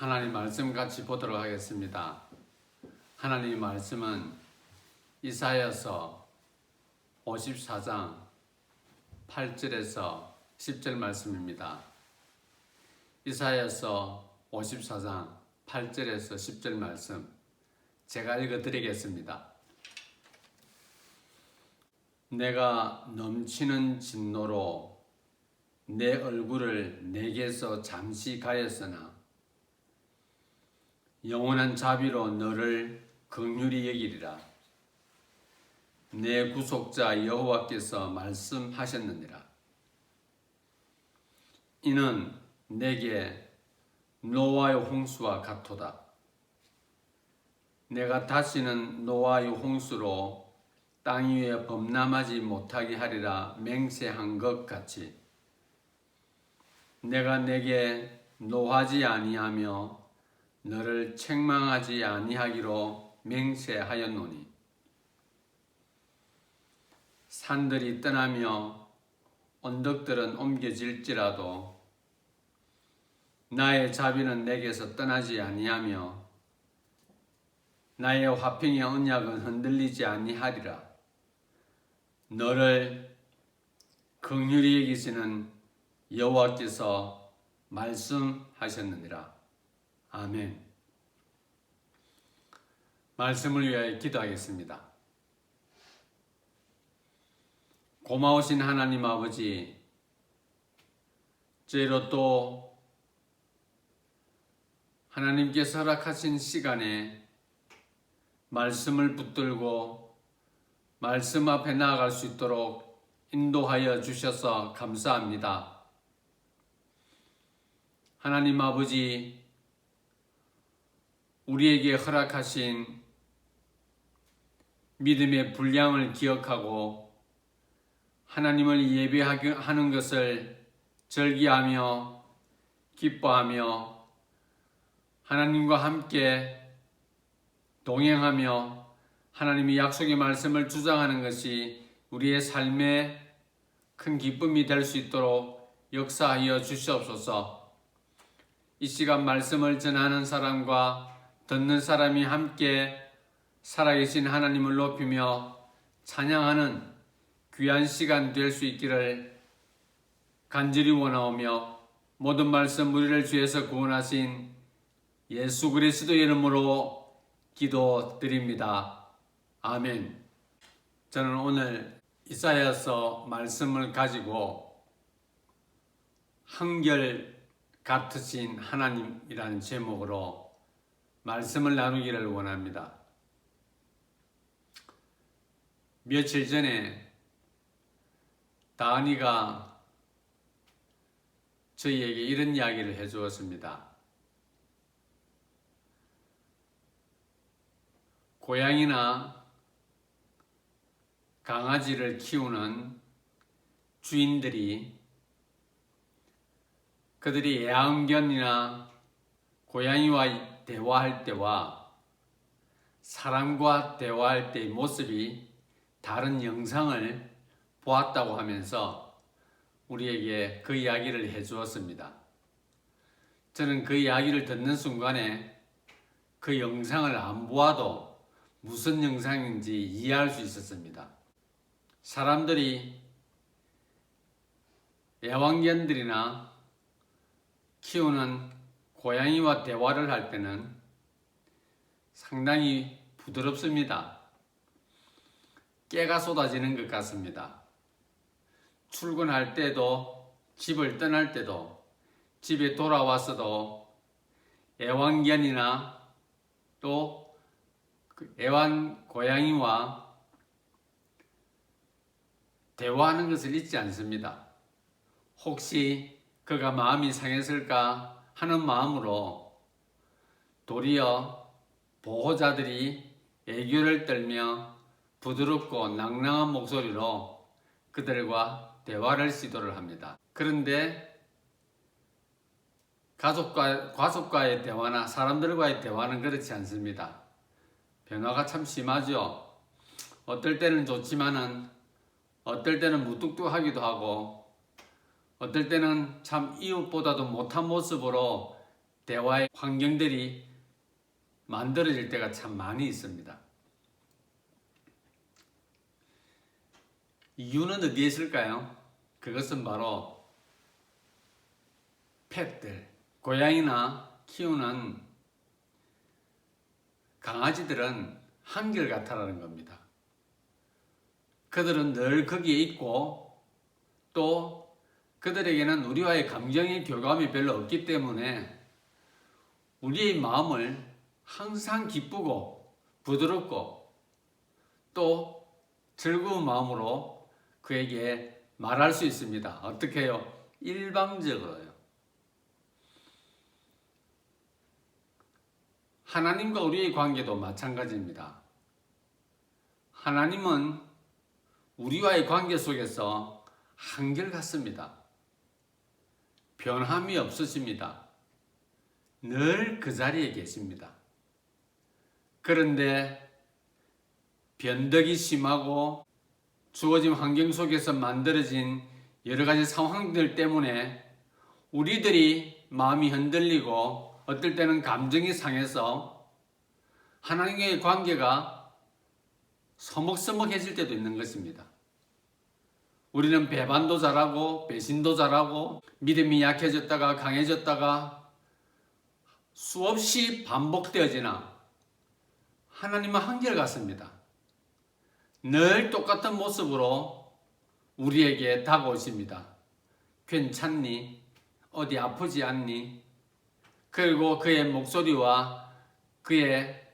하나님 말씀 같이 보도록 하겠습니다. 하나님 말씀은 이사야서 54장 8절에서 10절 말씀입니다. 이사야서 54장 8절에서 10절 말씀 제가 읽어드리겠습니다. 내가 넘치는 진노로 내 얼굴을 내게서 잠시 가렸으나 영원한 자비로 너를 긍휼히 여기리라. 내 구속자 여호와께서 말씀하셨느니라. 이는 내게 노아의 홍수와 같도다. 내가 다시는 노아의 홍수로 땅 위에 범람하지 못하게 하리라 맹세한 것 같이 내가 내게 노하지 아니하며 너를 책망하지 아니하기로 맹세하였노니 산들이 떠나며 언덕들은 옮겨질지라도 나의 자비는 내게서 떠나지 아니하며 나의 화평의 언약은 흔들리지 아니하리라. 너를 긍휼히 여기시는 여호와께서 말씀하셨느니라. 아멘. 말씀을 위하여 기도하겠습니다. 고마우신 하나님 아버지, 저희로 또 하나님께서 허락하신 시간에 말씀을 붙들고 말씀 앞에 나아갈 수 있도록 인도하여 주셔서 감사합니다. 하나님 아버지, 우리에게 허락하신 믿음의 분량을 기억하고 하나님을 예배하는 것을 절기하며 기뻐하며 하나님과 함께 동행하며 하나님의 약속의 말씀을 주장하는 것이 우리의 삶의 큰 기쁨이 될 수 있도록 역사하여 주시옵소서. 이 시간 말씀을 전하는 사람과 듣는 사람이 함께 살아계신 하나님을 높이며 찬양하는 귀한 시간 될 수 있기를 간절히 원하오며 모든 말씀 우리를 주에서 구원하신 예수 그리스도의 이름으로 기도드립니다. 아멘. 저는 오늘 이사야서 말씀을 가지고 한결 같으신 하나님이라는 제목으로 말씀을 나누기를 원합니다. 며칠 전에 다은이가 저희에게 이런 이야기를 해주었습니다. 고양이나 강아지를 키우는 주인들이 그들이 애완견이나 고양이와 대화할 때와 사람과 대화할 때의 모습이 다른 영상을 보았다고 하면서 우리에게 그 이야기를 해주었습니다. 저는 그 이야기를 듣는 순간에 그 영상을 안 보아도 무슨 영상인지 이해할 수 있었습니다. 사람들이 애완견들이나 키우는 고양이와 대화를 할 때는 상당히 부드럽습니다. 깨가 쏟아지는 것 같습니다. 출근할 때도 집을 떠날 때도 집에 돌아왔어도 애완견이나 또 애완 고양이와 대화하는 것을 잊지 않습니다. 혹시 그가 마음이 상했을까 하는 마음으로 도리어 보호자들이 애교를 떨며 부드럽고 낭랑한 목소리로 그들과 대화를 시도를 합니다. 그런데 가족과의 대화나 사람들과의 대화는 그렇지 않습니다. 변화가 참 심하죠. 어떨 때는 좋지만은 어떨 때는 무뚝뚝하기도 하고 어떨 때는 참 이웃보다도 못한 모습으로 대화의 환경들이 만들어질 때가 참 많이 있습니다. 이유는 어디에 있을까요? 그것은 바로 펫들, 고양이나 키우는 강아지들은 한결같다라는 겁니다. 그들은 늘 거기에 있고 또 그들에게는 우리와의 감정의 교감이 별로 없기 때문에 우리의 마음을 항상 기쁘고 부드럽고 또 즐거운 마음으로 그에게 말할 수 있습니다. 어떻게 해요? 일방적으로요. 하나님과 우리의 관계도 마찬가지입니다. 하나님은 우리와의 관계 속에서 한결같습니다. 변함이 없으십니다. 늘 그 자리에 계십니다. 그런데 변덕이 심하고 주어진 환경 속에서 만들어진 여러 가지 상황들 때문에 우리들이 마음이 흔들리고 어떨 때는 감정이 상해서 하나님과의 관계가 서먹서먹해질 때도 있는 것입니다. 우리는 배반도 잘하고 배신도 잘하고 믿음이 약해졌다가 강해졌다가 수없이 반복되어지나 하나님은 한결같습니다. 늘 똑같은 모습으로 우리에게 다가오십니다. 괜찮니? 어디 아프지 않니? 그리고 그의 목소리와 그의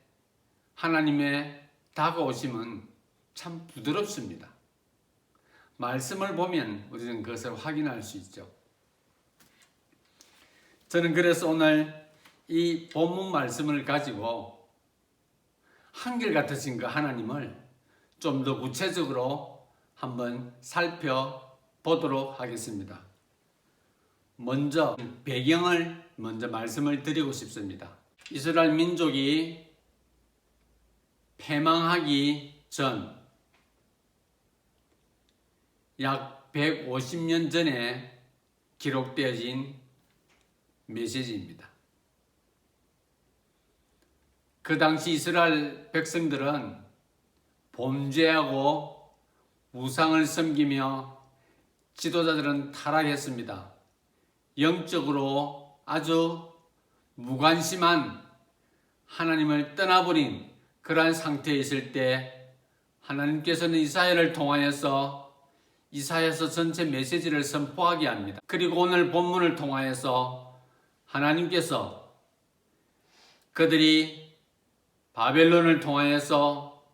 하나님의 다가오심은 참 부드럽습니다. 말씀을 보면 우리는 그것을 확인할 수 있죠. 저는 그래서 오늘 이 본문 말씀을 가지고 한결같으신 그 하나님을 좀 더 구체적으로 한번 살펴보도록 하겠습니다. 먼저 배경을 말씀을 드리고 싶습니다. 이스라엘 민족이 패망하기 전 약 150년 전에 기록되어진 메시지입니다. 그 당시 이스라엘 백성들은 범죄하고 우상을 섬기며 지도자들은 타락했습니다. 영적으로 아주 무관심한 하나님을 떠나버린 그러한 상태에 있을 때 하나님께서는 이사야를 통하여서 이사야서 전체 메시지를 선포하게 합니다. 그리고 오늘 본문을 통하여서 하나님께서 그들이 바벨론을 통하여서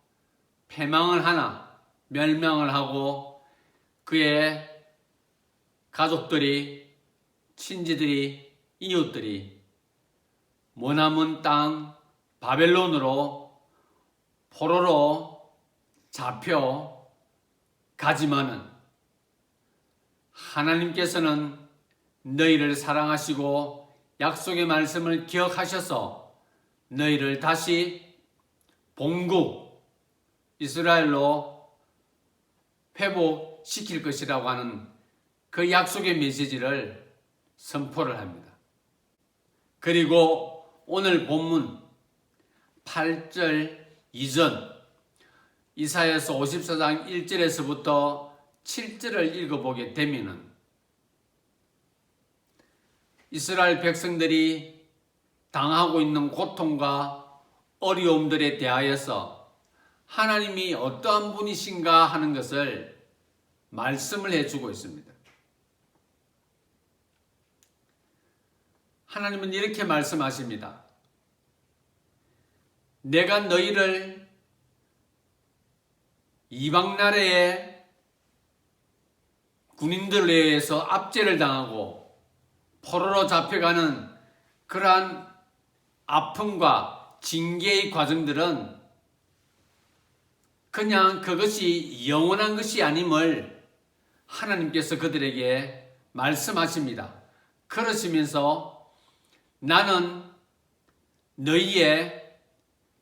패망을 하나 멸망을 하고 그의 가족들이 친지들이 이웃들이 머나먼 땅 바벨론으로 포로로 잡혀가지만은 하나님께서는 너희를 사랑하시고 약속의 말씀을 기억하셔서 너희를 다시 본국 이스라엘로 회복시킬 것이라고 하는 그 약속의 메시지를 선포를 합니다. 그리고 오늘 본문 8절 이전 이사야서 54장 1절에서부터 7절을 읽어보게 되면은 이스라엘 백성들이 당하고 있는 고통과 어려움들에 대하여서 하나님이 어떠한 분이신가 하는 것을 말씀을 해주고 있습니다. 하나님은 이렇게 말씀하십니다. 내가 너희를 이방 나라의 군인들에 의해서 압제를 당하고 포로로 잡혀가는 그러한 아픔과 징계의 과정들은 그냥 그것이 영원한 것이 아님을 하나님께서 그들에게 말씀하십니다. 그러시면서 나는 너희의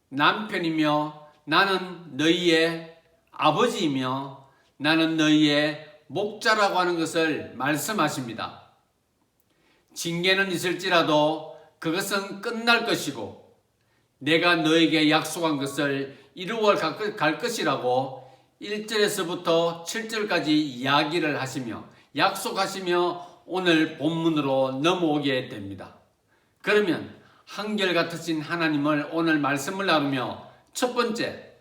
남편이며 나는 너희의 아버지이며 나는 너희의 목자라고 하는 것을 말씀하십니다. 징계는 있을지라도 그것은 끝날 것이고 내가 너에게 약속한 것을 이루어 갈 것이라고 1절에서부터 7절까지 이야기를 하시며 약속하시며 오늘 본문으로 넘어오게 됩니다. 그러면 한결같으신 하나님을 오늘 말씀을 나누며 첫 번째,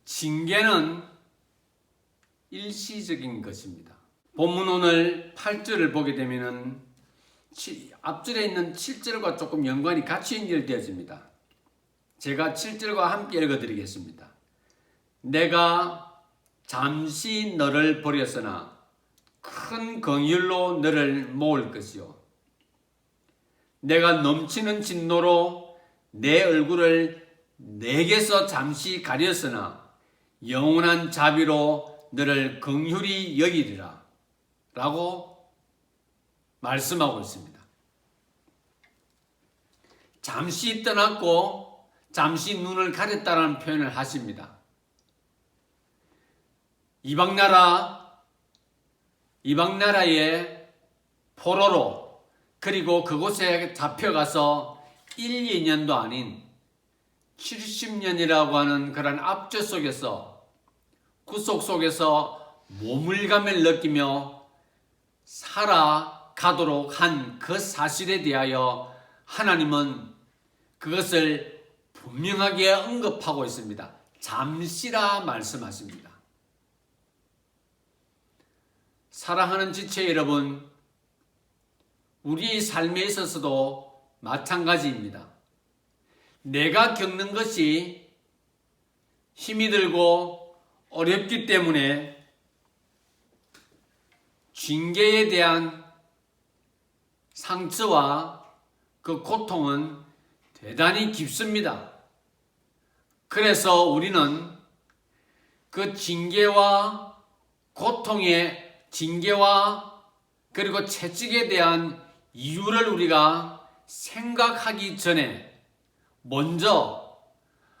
징계는 일시적인 것입니다. 본문 오늘 8절을 보게 되면은 앞절에 있는 7절과 조금 연관이 같이 연결되어집니다. 제가 7절과 함께 읽어드리겠습니다. 내가 잠시 너를 버렸으나 큰 긍휼로 너를 모을 것이요 내가 넘치는 진노로 내 얼굴을 내게서 잠시 가렸으나 영원한 자비로 너를 긍휼히 여기리라 라고 말씀하고 있습니다. 잠시 떠났고 잠시 눈을 가렸다는 표현을 하십니다. 이방 나라의 포로로 그리고 그곳에 잡혀가서 1, 2년도 아닌 70년이라고 하는 그런 압제 속에서 구속 속에서 모물감을 느끼며 살아가도록 한 그 사실에 대하여 하나님은 그것을 분명하게 언급하고 있습니다. 잠시라 말씀하십니다. 사랑하는 지체 여러분, 우리 삶에 있어서도 마찬가지입니다. 내가 겪는 것이 힘이 들고 어렵기 때문에 징계에 대한 상처와 그 고통은 대단히 깊습니다. 그래서 우리는 그 징계와 그리고 채찍에 대한 이유를 우리가 생각하기 전에 먼저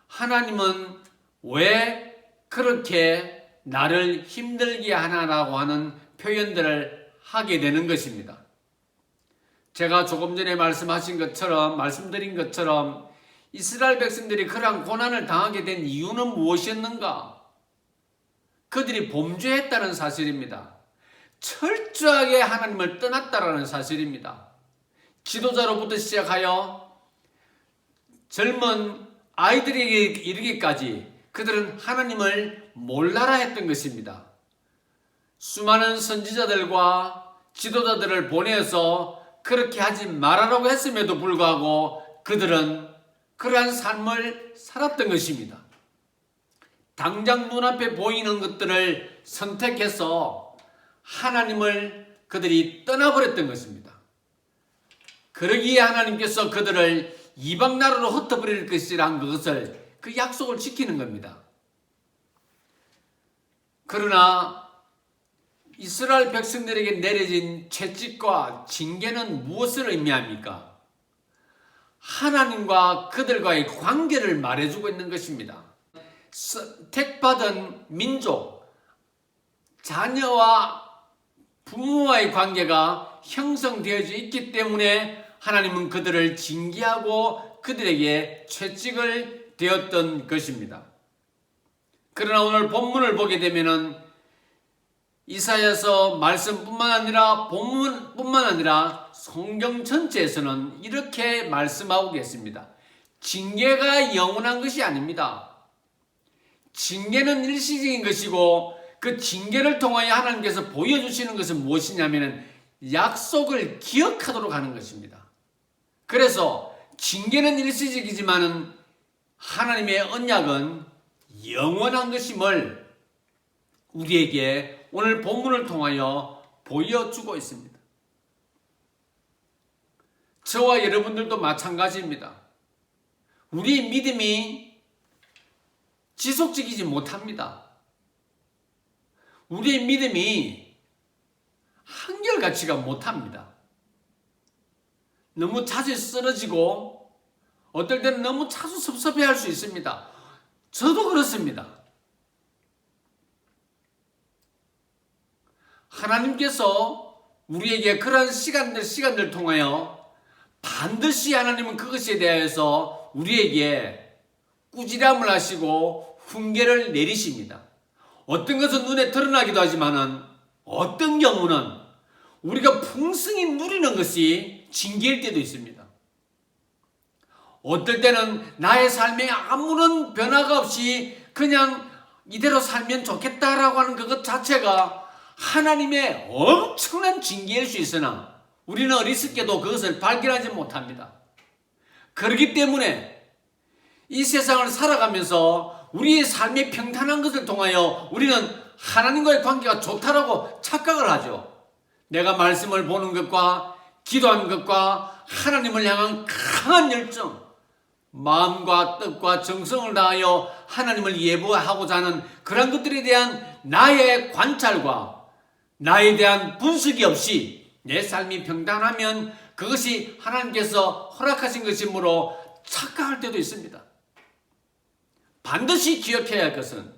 하나님은 왜 그렇게 나를 힘들게 하나라고 하는 표현들을 하게 되는 것입니다. 제가 조금 전에 말씀드린 것처럼 이스라엘 백성들이 그러한 고난을 당하게 된 이유는 무엇이었는가? 그들이 범죄했다는 사실입니다. 철저하게 하나님을 떠났다라는 사실입니다. 지도자로부터 시작하여 젊은 아이들에게 이르기까지 그들은 하나님을 몰라라 했던 것입니다. 수많은 선지자들과 지도자들을 보내서 그렇게 하지 말아라고 했음에도 불구하고 그들은 그러한 삶을 살았던 것입니다. 당장 눈앞에 보이는 것들을 선택해서 하나님을 그들이 떠나버렸던 것입니다. 그러기에 하나님께서 그들을 이방 나라로 흩어버릴 것이란 그것을 그 약속을 지키는 겁니다. 그러나 이스라엘 백성들에게 내려진 채찍과 징계는 무엇을 의미합니까? 하나님과 그들과의 관계를 말해주고 있는 것입니다. 택받은 민족, 자녀와 부모와의 관계가 형성되어져 있기 때문에 하나님은 그들을 징계하고 그들에게 채찍을 대었던 것입니다. 그러나 오늘 본문을 보게 되면은 이사야서 말씀뿐만 아니라 본문뿐만 아니라 성경 전체에서는 이렇게 말씀하고 계십니다. 징계가 영원한 것이 아닙니다. 징계는 일시적인 것이고 그 징계를 통하여 하나님께서 보여주시는 것은 무엇이냐면 약속을 기억하도록 하는 것입니다. 그래서 징계는 일시적이지만 하나님의 언약은 영원한 것임을 우리에게 오늘 본문을 통하여 보여주고 있습니다. 저와 여러분들도 마찬가지입니다. 우리의 믿음이 지속적이지 못합니다. 우리의 믿음이 한결같지가 못합니다. 너무 자주 쓰러지고 어떨 때는 너무 자주 섭섭해할 수 있습니다. 저도 그렇습니다. 하나님께서 우리에게 그런 시간들 통하여 반드시 하나님은 그것에 대해서 우리에게 꾸지람을 하시고 훈계를 내리십니다. 어떤 것은 눈에 드러나기도 하지만은 어떤 경우는 우리가 풍성히 누리는 것이 징계일 때도 있습니다. 어떨 때는 나의 삶에 아무런 변화가 없이 그냥 이대로 살면 좋겠다라고 하는 그것 자체가 하나님의 엄청난 징계일 수 있으나 우리는 어리석게도 그것을 발견하지 못합니다. 그렇기 때문에 이 세상을 살아가면서 우리의 삶이 평탄한 것을 통하여 우리는 하나님과의 관계가 좋다라고 착각을 하죠. 내가 말씀을 보는 것과 기도하는 것과 하나님을 향한 강한 열정, 마음과 뜻과 정성을 다하여 하나님을 예배하고자 하는 그런 것들에 대한 나의 관찰과 나에 대한 분석이 없이 내 삶이 평탄하면 그것이 하나님께서 허락하신 것이므로 착각할 때도 있습니다. 반드시 기억해야 할 것은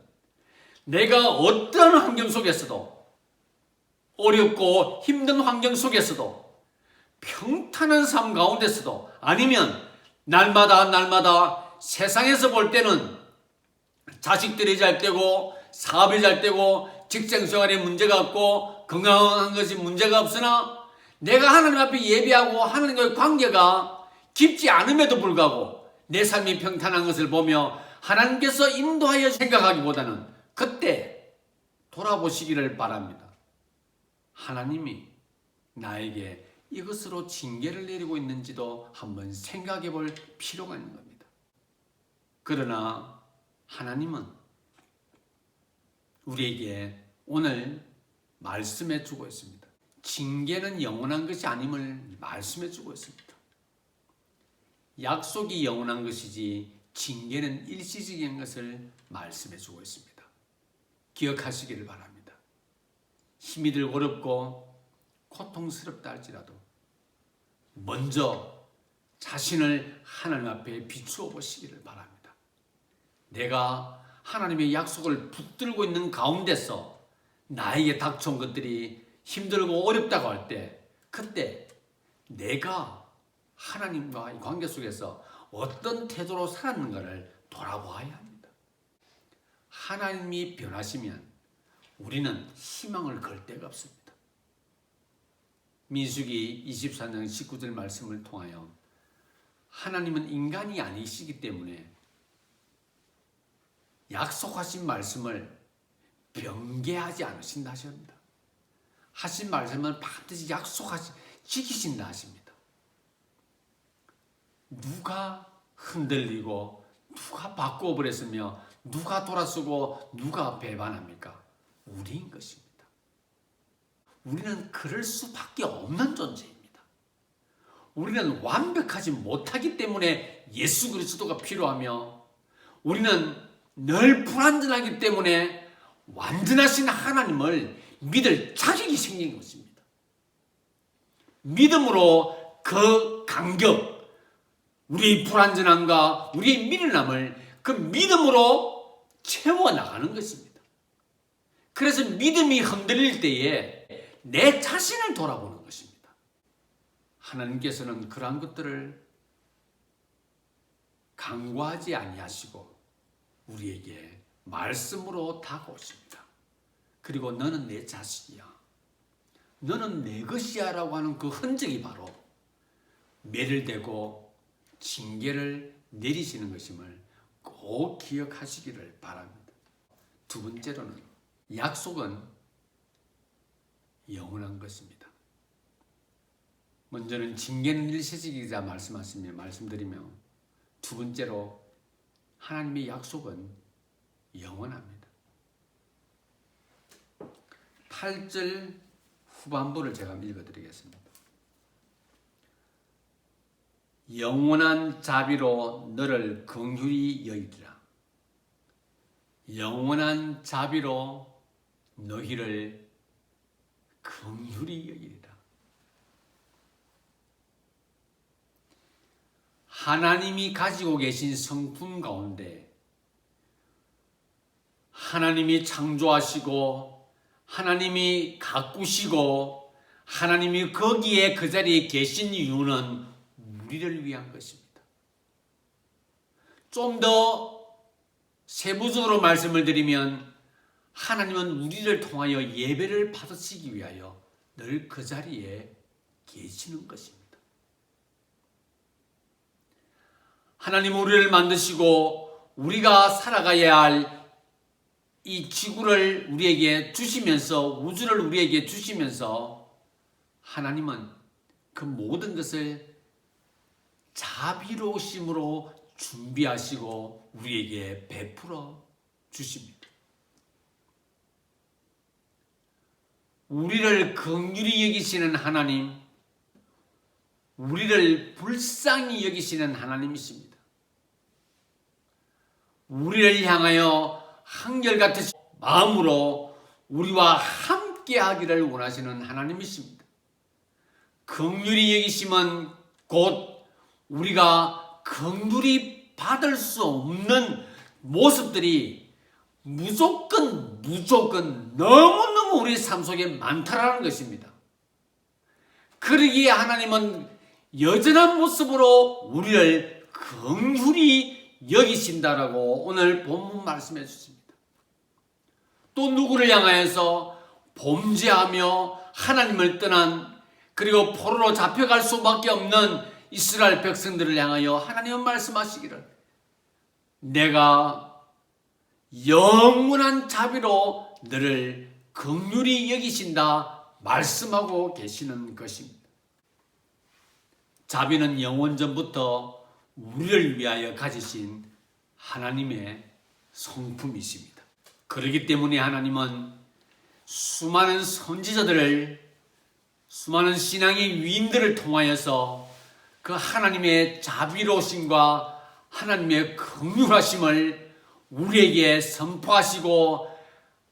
내가 어떤 환경 속에서도 어렵고 힘든 환경 속에서도 평탄한 삶 가운데서도 아니면 날마다 세상에서 볼 때는 자식들이 잘 되고 사업이 잘 되고 직장생활에 문제가 없고 건강한 것이 문제가 없으나 내가 하나님 앞에 예배하고 하나님과의 관계가 깊지 않음에도 불구하고 내 삶이 평탄한 것을 보며 하나님께서 인도하여 생각하기보다는 그때 돌아보시기를 바랍니다. 하나님이 나에게 이것으로 징계를 내리고 있는지도 한번 생각해 볼 필요가 있는 겁니다. 그러나 하나님은 우리에게 오늘 말씀해 주고 있습니다. 징계는 영원한 것이 아님을 말씀해 주고 있습니다. 약속이 영원한 것이지 징계는 일시적인 것을 말씀해 주고 있습니다. 기억하시기를 바랍니다. 힘이 들고 어렵고 고통스럽다 할지라도 먼저 자신을 하나님 앞에 비추어 보시기를 바랍니다. 내가 하나님의 약속을 붙들고 있는 가운데서 나에게 닥쳐온 것들이 힘들고 어렵다고 할 때 그때 내가 하나님과의 관계 속에서 어떤 태도로 살았는가를 돌아보아야 합니다. 하나님이 변하시면 우리는 희망을 걸 데가 없습니다. 민수기 24장 19절 말씀을 통하여 하나님은 인간이 아니시기 때문에 약속하신 말씀을 변개하지 않으신다 하십니다. 하신 말씀은 반드시 지키신다 하십니다. 누가 흔들리고 누가 바꾸어버렸으며 누가 돌아서고 누가 배반합니까? 우리인 것입니다. 우리는 그럴 수밖에 없는 존재입니다. 우리는 완벽하지 못하기 때문에 예수 그리스도가 필요하며 우리는 늘 불완전하기 때문에 완전하신 하나님을 믿을 자격이 생긴 것입니다. 믿음으로 그 간격, 우리의 불완전함과 우리의 미련함을 그 믿음으로 채워나가는 것입니다. 그래서 믿음이 흔들릴 때에 내 자신을 돌아보는 것입니다. 하나님께서는 그러한 것들을 간과하지 아니하시고 우리에게 말씀으로 다가오십니다. 그리고 너는 내 자식이야, 너는 내 것이야 라고 하는 그 흔적이 바로 매를 대고 징계를 내리시는 것임을 꼭 기억하시기를 바랍니다. 두 번째로는 약속은 영원한 것입니다. 먼저는 징계는 일시적이자 말씀드리며 두 번째로 하나님의 약속은 영원합니다. 8절 후반부를 제가 읽어드리겠습니다. 영원한 자비로 너를 긍휼히 여기리라. 영원한 자비로 너희를 긍휼히 여기리라. 하나님이 가지고 계신 성품 가운데 하나님이 창조하시고 하나님이 가꾸시고 하나님이 거기에 그 자리에 계신 이유는 우리를 위한 것입니다. 좀 더 세부적으로 말씀을 드리면 하나님은 우리를 통하여 예배를 받으시기 위하여 늘 그 자리에 계시는 것입니다. 하나님은 우리를 만드시고 우리가 살아가야 할 이 지구를 우리에게 주시면서 우주를 우리에게 주시면서 하나님은 그 모든 것을 자비로우심으로 준비하시고 우리에게 베풀어 주십니다. 우리를 긍휼히 여기시는 하나님, 우리를 불쌍히 여기시는 하나님이십니다. 우리를 향하여 한결같은 마음으로 우리와 함께 하기를 원하시는 하나님이십니다. 긍휼히 여기심은 곧 우리가 긍휼히 받을 수 없는 모습들이 무조건 너무너무 우리 삶 속에 많다라는 것입니다. 그러기에 하나님은 여전한 모습으로 우리를 긍휼히 여기신다라고 오늘 본문 말씀해 주십니다. 또 누구를 향하여서 범죄하며 하나님을 떠난 그리고 포로로 잡혀갈 수밖에 없는 이스라엘 백성들을 향하여 하나님은 말씀하시기를 내가 영원한 자비로 너를 긍휼히 여기신다 말씀하고 계시는 것입니다. 자비는 영원전부터 우리를 위하여 가지신 하나님의 성품이십니다. 그렇기 때문에 하나님은 수많은 선지자들을 수많은 신앙의 위인들을 통하여서 그 하나님의 자비로우심과 하나님의 긍휼하심을 우리에게 선포하시고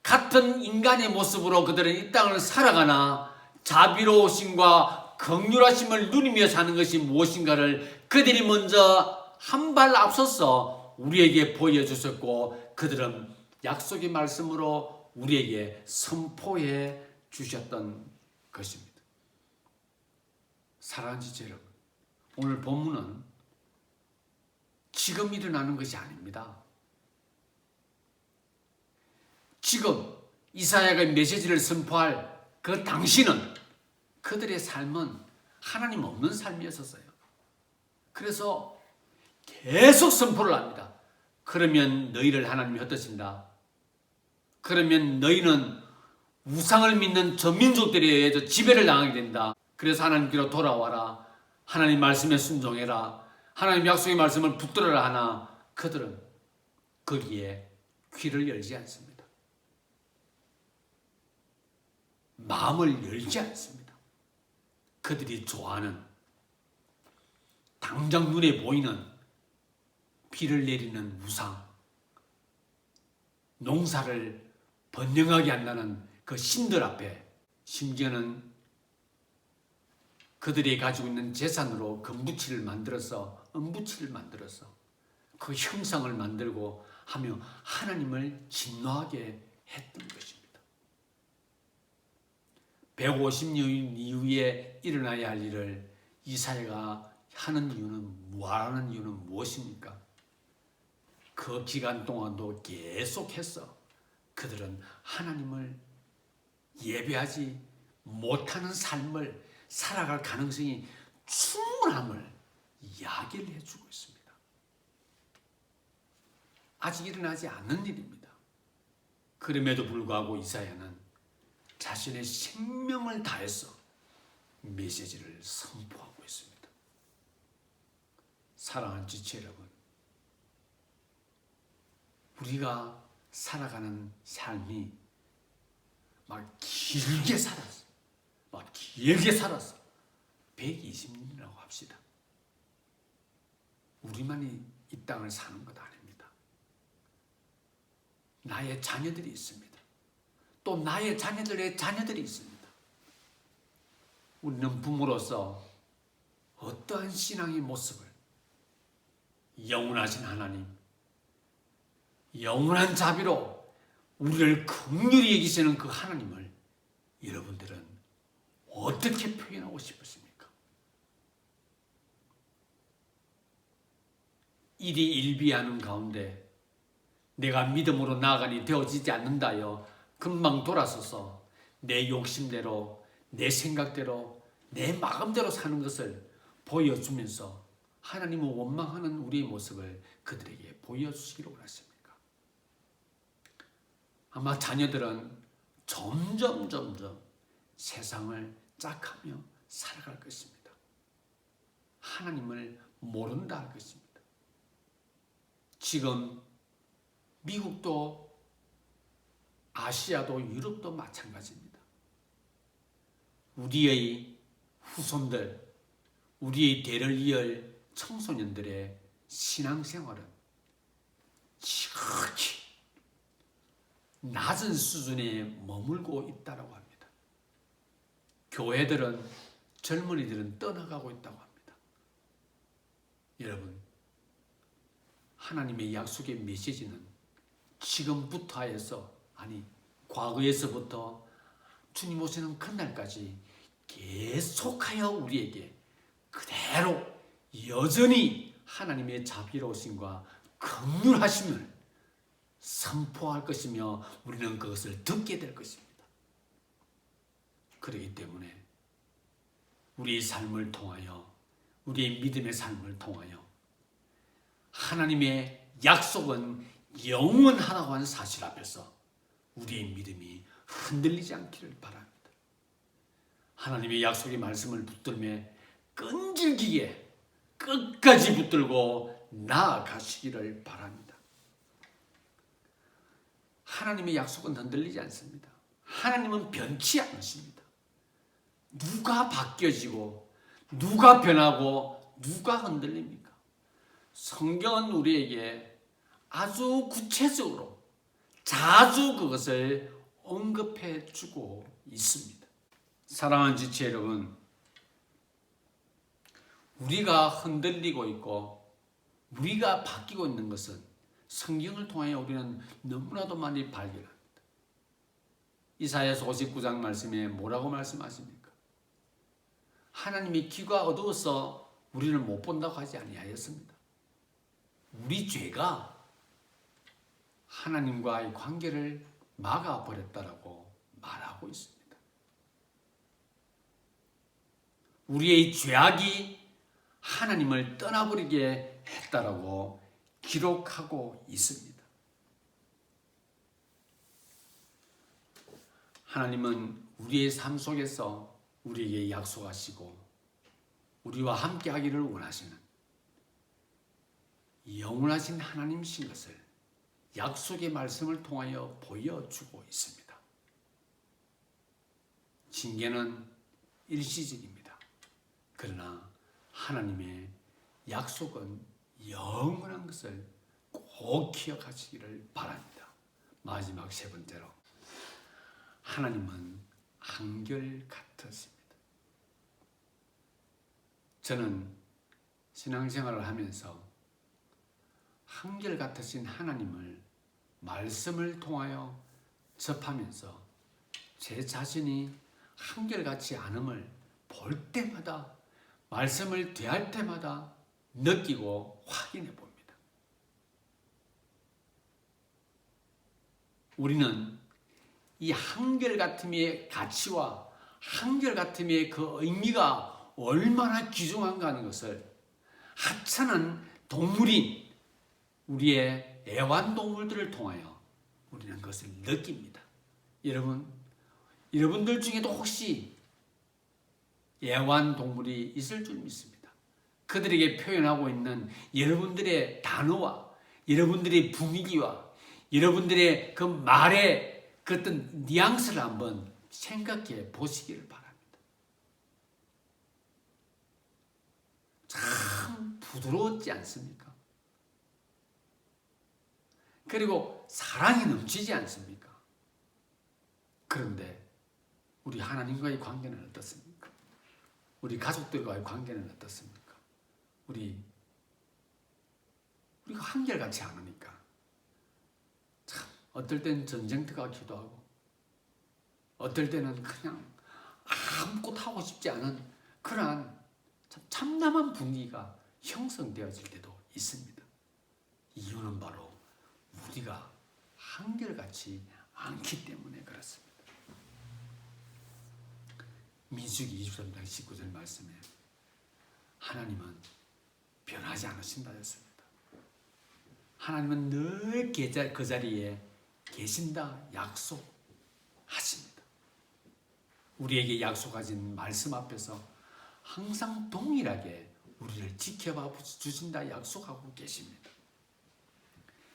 같은 인간의 모습으로 그들은 이 땅을 살아가나 자비로우심과 긍휼하심을 누리며 사는 것이 무엇인가를 그들이 먼저 한 발 앞서서 우리에게 보여주셨고 그들은 약속의 말씀으로 우리에게 선포해 주셨던 것입니다. 사랑하는 지체 여러분, 오늘 본문은 지금 일어나는 것이 아닙니다. 지금 이사야가 메시지를 선포할 그 당시는 그들의 삶은 하나님 없는 삶이었어요. 그래서 계속 선포를 합니다. 그러면 너희를 하나님이 흩어진다. 그러면 너희는 우상을 믿는 저 민족들에 의해서 지배를 당하게 된다. 그래서 하나님께로 돌아와라. 하나님 말씀에 순종해라. 하나님 약속의 말씀을 붙들어라 하나 그들은 거기에 귀를 열지 않습니다. 마음을 열지 않습니다. 그들이 좋아하는 당장 눈에 보이는 비를 내리는 우상, 농사를 번영하게 한다는 그 신들 앞에 심지어는 그들이 가지고 있는 재산으로 금부치를 만들어서 은부치를 만들어서 그 형상을 만들고 하며 하나님을 진노하게 했던 것입니다. 150년 이후에 일어나야 할 일을 이사야가 하는 이유는 뭐하는 이유는 무엇입니까? 그 기간 동안도 계속해서 그들은 하나님을 예배하지 못하는 삶을 살아갈 가능성이 충분함을 이야기를 해주고 있습니다. 아직 일어나지 않는 일입니다. 그럼에도 불구하고 이사야는 자신의 생명을 다해서 메시지를 선포하고 있습니다. 사랑하는 지체 여러분, 우리가 살아가는 삶이 막 길게 살았어. 120년이라고 합시다. 우리만이 이 땅을 사는 것 아닙니다. 나의 자녀들이 있습니다. 또 나의 자녀들의 자녀들이 있습니다. 우리는 부모로서 어떠한 신앙의 모습을 영원하신 하나님, 영원한 자비로 우리를 긍휼히 여기시는 그 하나님을 여러분들은 어떻게 표현하고 싶으십니까? 일이 일비하는 가운데 내가 믿음으로 나아가니 되어지지 않는다여 금방 돌아서서 내 욕심대로, 내 생각대로, 내 마음대로 사는 것을 보여주면서 하나님을 원망하는 우리의 모습을 그들에게 보여주시기를 원하십니까? 아마 자녀들은 점점 세상을 짝하며 살아갈 것입니다. 하나님을 모른다 할 것입니다. 지금 미국도 아시아도 유럽도 마찬가지입니다. 우리의 후손들, 우리의 대를 이을 청소년들의 신앙생활은 지극히 낮은 수준에 머물고 있다고 합니다. 교회들은, 젊은이들은 떠나가고 있다고 합니다. 여러분, 하나님의 약속의 메시지는 지금부터 해서, 아니 과거에서부터 주님 오시는 그날까지 계속하여 우리에게 그대로 여전히 하나님의 자비로우심과 긍휼하심을 선포할 것이며 우리는 그것을 듣게 될 것입니다. 그렇기 때문에 우리의 삶을 통하여, 우리의 믿음의 삶을 통하여 하나님의 약속은 영원하다고 하는 사실 앞에서 우리의 믿음이 흔들리지 않기를 바랍니다. 하나님의 약속의 말씀을 붙들며 끈질기게 끝까지 붙들고 나아가시기를 바랍니다. 하나님의 약속은 흔들리지 않습니다. 하나님은 변치 않으십니다. 누가 바뀌어지고 누가 변하고 누가 흔들립니까? 성경은 우리에게 아주 구체적으로 자주 그것을 언급해 주고 있습니다. 사랑하는 지체 여러분, 우리가 흔들리고 있고 우리가 바뀌고 있는 것은 성경을 통하여 우리는 너무나도 많이 발견합니다. 이사야서 59장 말씀에 뭐라고 말씀하십니까? 하나님이 귀가 어두워서 우리를 못 본다고 하지 아니하였습니다. 우리 죄가 하나님과의 관계를 막아버렸다라고 말하고 있습니다. 우리의 죄악이 하나님을 떠나버리게 했다라고 기록하고 있습니다. 하나님은 우리의 삶 속에서 우리에게 약속하시고 우리와 함께 하기를 원하시는 영원하신 하나님이신 것을 약속의 말씀을 통하여 보여주고 있습니다. 징계는 일시적입니다. 그러나 하나님의 약속은 영원한 것을 꼭 기억하시기를 바랍니다. 마지막 세 번째로, 하나님은 한결같으십니다. 저는 신앙생활을 하면서 한결같으신 하나님을 말씀을 통하여 접하면서 제 자신이 한결같지 않음을 볼 때마다, 말씀을 대할 때마다 느끼고 확인해 봅니다. 우리는 이 한결같음의 가치와 한결같음의 그 의미가 얼마나 귀중한가 하는 것을 하찮은 동물인 우리의 애완동물들을 통하여 우리는 그것을 느낍니다. 여러분들 중에도 혹시 애완동물이 있을 줄 믿습니다. 그들에게 표현하고 있는 여러분들의 단어와 여러분들의 분위기와 여러분들의 그 말의 그 어떤 뉘앙스를 한번 생각해 보시기를 바랍니다. 참 부드러웠지 않습니까? 그리고 사랑이 넘치지 않습니까? 그런데 우리 하나님과의 관계는 어떻습니까? 우리 가족들과의 관계는 어떻습니까? 우리가 한결같이 않으니까 참 어떨 때는 전쟁터 같기도 하고 어떨 때는 그냥 아무것도 하고 싶지 않은 그러한 참 참담한 분위기가 형성되어질 때도 있습니다. 이유는 바로 우리가 한결같이 않기 때문에 그렇습니다. 민수기 23장 19절 말씀에 하나님은 변하지 않으신다 했습니다. 하나님은 늘 그 자리에 계신다 약속하십니다. 우리에게 약속하신 말씀 앞에서 항상 동일하게 우리를 지켜봐 주신다 약속하고 계십니다.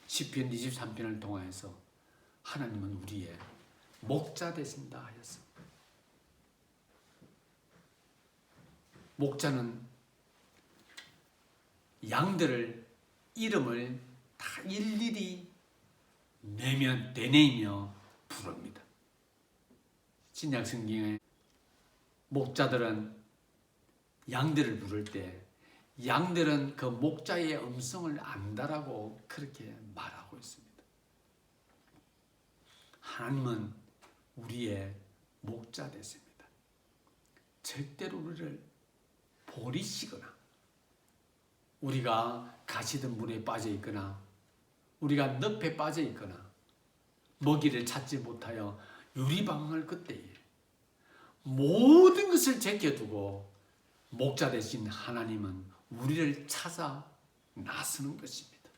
시편 23편을 통하여서 하나님은 우리의 목자 되신다 하였습니다. 목자는 양들을 이름을 다 일일이 되뇌이며 부릅니다. 신약 성경에 목자들은 양들을 부를 때 양들은 그 목자의 음성을 안다라고 그렇게 말하고 있습니다. 하나님은 우리의 목자 되십니다. 절대로 우리를 버리시거나 우리가 가시던 물에 빠져 있거나 우리가 늪에 빠져 있거나 먹이를 찾지 못하여 유리방황할 그때에 모든 것을 제껴두고 목자 되신 하나님은 우리를 찾아 나서는 것입니다.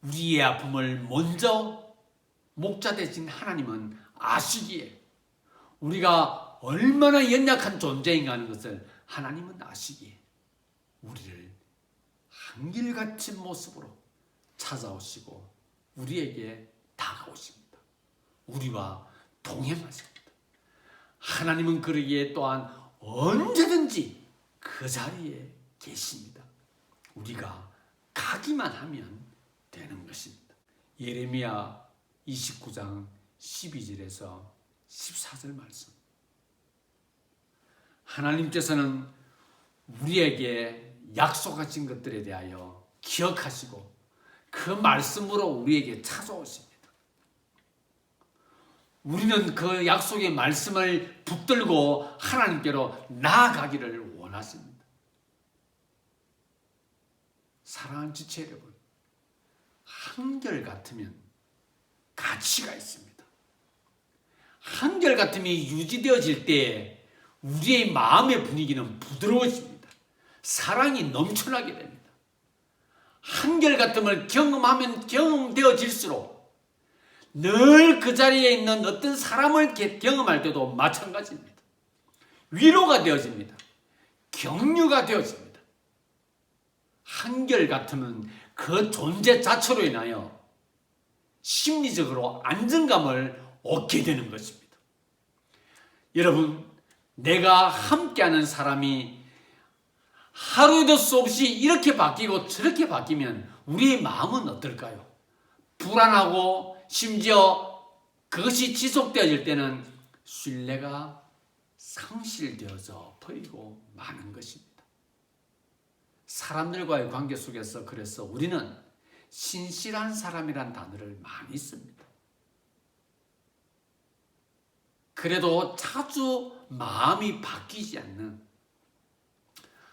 우리의 아픔을 먼저 목자 되신 하나님은 아시기에 우리가 얼마나 연약한 존재인가 하는 것을 하나님은 아시기에 우리를 한결같은 모습으로 찾아오시고 우리에게 다가오십니다. 우리와 동행하십니다. 하나님은 그러기에 또한 언제든지 그 자리에 계십니다. 우리가 가기만 하면 되는 것입니다. 예레미야 29장 12절에서 14절 말씀. 하나님께서는 우리에게 약속하신 것들에 대하여 기억하시고 그 말씀으로 우리에게 찾아오십니다. 우리는 그 약속의 말씀을 붙들고 하나님께로 나아가기를 원하십니다. 사랑하는 지체 여러분, 한결같으면 가치가 있습니다. 한결같음이 유지되어질 때 우리의 마음의 분위기는 부드러워집니다. 사랑이 넘쳐나게 됩니다. 한결같음을 경험하면 경험되어질수록 늘 그 자리에 있는 어떤 사람을 경험할 때도 마찬가지입니다. 위로가 되어집니다. 격려가 되어집니다. 한결같음은 그 존재 자체로 인하여 심리적으로 안정감을 얻게 되는 것입니다. 여러분, 내가 함께하는 사람이 하루에도 수 없이 이렇게 바뀌고 저렇게 바뀌면 우리의 마음은 어떨까요? 불안하고 심지어 그것이 지속되어질 때는 신뢰가 상실되어져 버리고 마는 것입니다. 사람들과의 관계 속에서 그래서 우리는 신실한 사람이란 단어를 많이 씁니다. 그래도 자주 마음이 바뀌지 않는,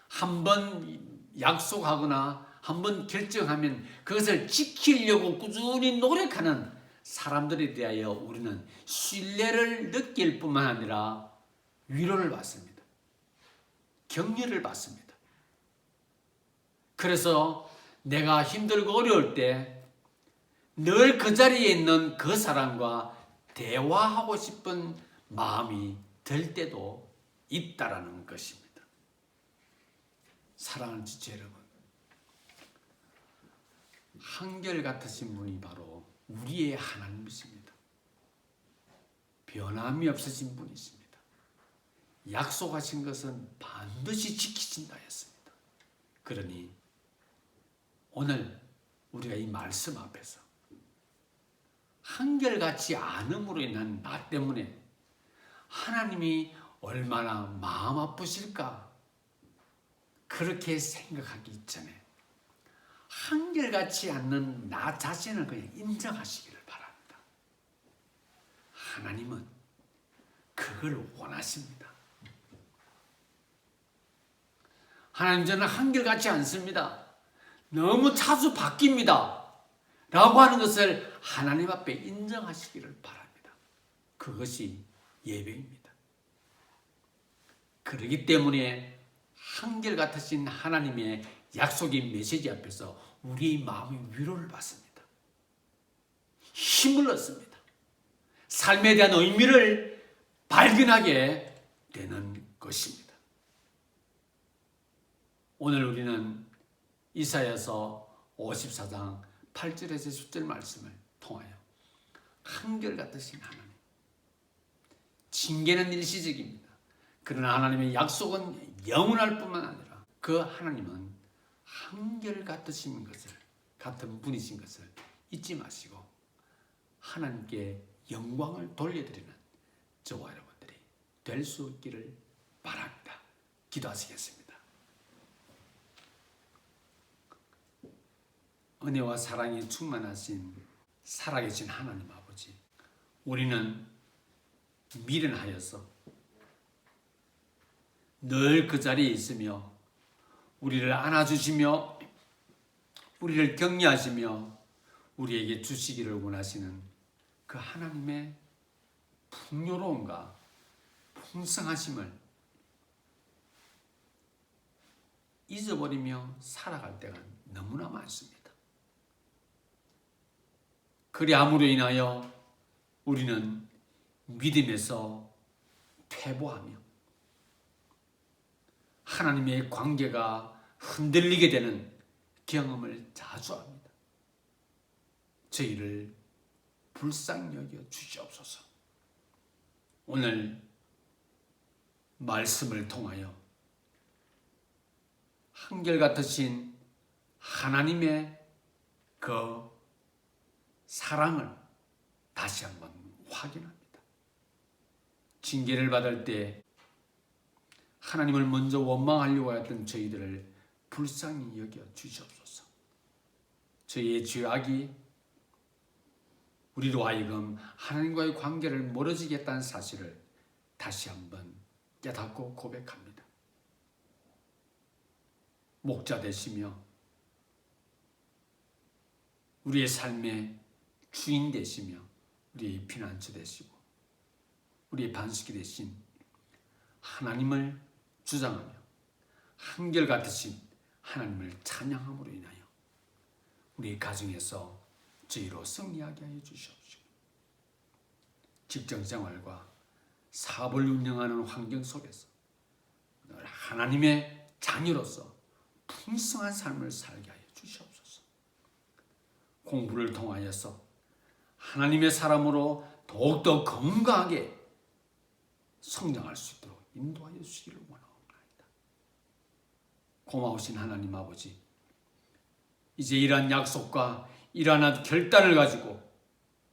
한번 약속하거나 한번 결정하면 그것을 지키려고 꾸준히 노력하는 사람들에 대하여 우리는 신뢰를 느낄 뿐만 아니라 위로를 받습니다. 격려를 받습니다. 그래서 내가 힘들고 어려울 때 늘 그 자리에 있는 그 사람과 대화하고 싶은 마음이 들 때도 있다라는 것입니다. 사랑하는 지체 여러분, 한결같으신 분이 바로 우리의 하나님이십니다. 변함이 없으신 분이십니다. 약속하신 것은 반드시 지키신다 했습니다. 그러니 오늘 우리가 이 말씀 앞에서 한결같이 않음으로 인한 나 때문에 하나님이 얼마나 마음 아프실까 그렇게 생각하기 전에 한결같이 않는 나 자신을 그냥 인정하시기를 바랍니다. 하나님은 그걸 원하십니다. 하나님, 저는 한결같지 않습니다. 너무 자주 바뀝니다. 라고 하는 것을 하나님 앞에 인정하시기를 바랍니다. 그것이 예배입니다. 그렇기 때문에 한결같으신 하나님의 약속의 메시지 앞에서 우리의 마음이 위로를 받습니다. 힘을 얻습니다. 삶에 대한 의미를 발견하게 되는 것입니다. 오늘 우리는 이사야서 54장 8절에서 10절 말씀을 통하여 한결같으신 하나님, 징계는 일시적입니다. 그러나 하나님의 약속은 영원할 뿐만 아니라 그 하나님은 한결같으신 것을, 같은 분이신 것을 잊지 마시고 하나님께 영광을 돌려드리는 저와 여러분들이 될 수 있기를 바랍니다. 기도하시겠습니다. 은혜와 사랑이 충만하신 살아계신 하나님 아버지, 우리는 미련하여서 늘 그 자리에 있으며 우리를 안아주시며 우리를 격려하시며 우리에게 주시기를 원하시는 그 하나님의 풍요로움과 풍성하심을 잊어버리며 살아갈 때가 너무나 많습니다. 그리함으로 인하여 우리는 믿음에서 퇴보하며 하나님의 관계가 흔들리게 되는 경험을 자주 합니다. 저희를 불쌍히 여겨 주시옵소서. 오늘 말씀을 통하여 한결같으신 하나님의 그 사랑을 다시 한번 확인합니다. 징계를 받을 때 하나님을 먼저 원망하려고 했던 저희들을 불쌍히 여겨 주시옵소서. 저희의 죄악이 우리로 하여금 하나님과의 관계를 멀어지게 했다는 사실을 다시 한번 깨닫고 고백합니다. 목자 되시며 우리의 삶의 주인 되시며 우리의 피난처 되시고 우리의 반석이 되신 하나님을 주장하며 한결같으신 하나님을 찬양함으로 인하여 우리 가정에서 저희로 승리하게 하여 주시옵시고 직장생활과 사업을 운영하는 환경 속에서 하나님의 자녀로서 풍성한 삶을 살게 하여 주시옵소서. 공부를 통하여서 하나님의 사람으로 더욱더 건강하게 성장할 수 있도록 인도하여 주시기를 원하옵나이다. 고마우신 하나님 아버지, 이제 이러한 약속과 이러한 결단을 가지고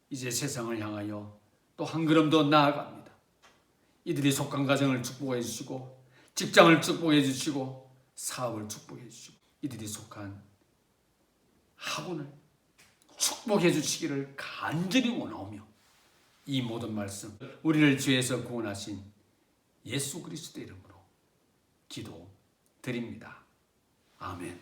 이제 세상을 향하여 또 한 걸음 더 나아갑니다. 이들이 속한 가정을 축복해 주시고 직장을 축복해 주시고 사업을 축복해 주시고 이들이 속한 학원을 축복해 주시기를 간절히 원하오며 이 모든 말씀 우리를 죄에서 구원하신 예수 그리스도 이름으로 기도드립니다. 아멘.